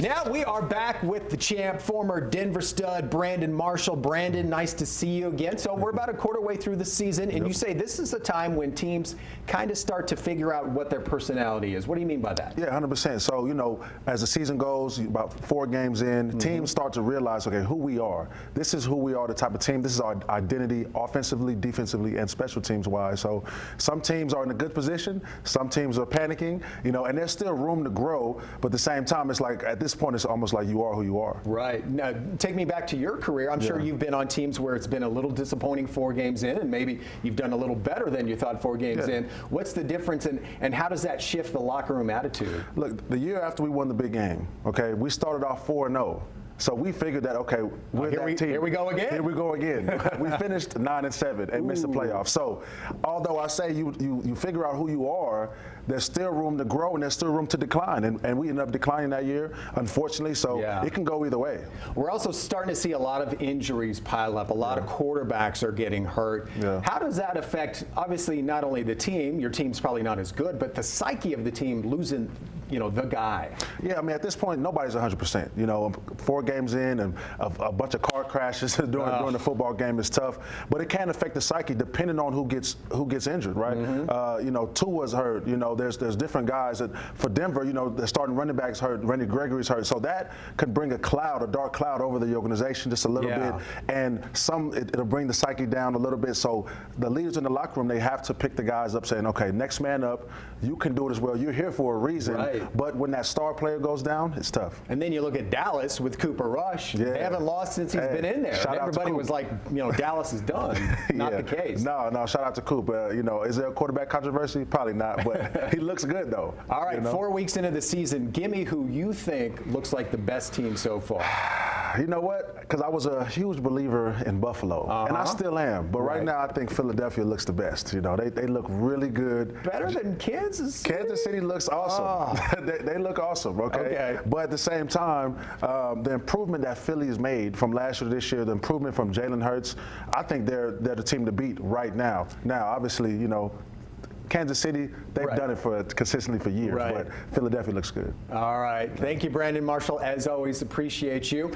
Now we are back with the champ, former Denver stud, Brandon Marshall. Brandon, nice to see you again. So we're about a quarter way through the season, and you say this is a time when teams kind of start to figure out what their personality is. What do you mean by that? Yeah, 100%. So, as the season goes, about 4 games in, teams start to realize, okay, who we are. This is who we are, the type of team. This is our identity, offensively, defensively, and special teams-wise. So some teams are in a good position. Some teams are panicking, and there's still room to grow. But at the same time, it's like at this point, it's almost like you are who you are. Right. Now, take me back to your career. I'm sure you've been on teams where it's been a little disappointing 4 games in, and maybe you've done a little better than you thought 4 games in. What's the difference, and how does that shift the locker room attitude? Look, the year after we won the big game, okay, we started off 4-0. So we figured that, okay, we're that team. Here we go again? Here we go again. We finished 9-7 and missed the playoffs. So although I say you figure out who you are, there's still room to grow and there's still room to decline. And we ended up declining that year, unfortunately. So it can go either way. We're also starting to see a lot of injuries pile up. A lot of quarterbacks are getting hurt. How does that affect, obviously, not only the team, your team's probably not as good, but the psyche of the team losing, the guy? Yeah, I mean, at this point, nobody's 100%. 4 games in and a bunch of car crashes during the football game is tough. But it can affect the psyche depending on who gets injured, right? Tua's hurt. There's different guys that for Denver, the starting running backs hurt. Randy Gregory's hurt. So that could bring a dark cloud over the organization just a little bit, and it'll bring the psyche down a little bit. So the leaders in the locker room, they have to pick the guys up, saying, okay, next man up. You can do it as well. You're here for a reason. Right. But when that star player goes down, it's tough. And then you look at Dallas with Cooper Rush. They haven't lost since he's been in there. And everybody was like, Dallas is done. Not the case. No, shout out to Coop. Is there a quarterback controversy? Probably not, but he looks good though. All right, 4 weeks into the season, give me who you think looks like the best team so far. You know what? Because I was a huge believer in Buffalo, and I still am. But right now, I think Philadelphia looks the best. They look really good. Better than Kansas City? Kansas City looks awesome. They look awesome, okay? But at the same time, the improvement that Philly has made from last year to this year, the improvement from Jalen Hurts, I think they're the team to beat right now. Now, obviously, Kansas City, they've done it consistently for years, but Philadelphia looks good. All right. Thank you, Brandon Marshall. As always, appreciate you.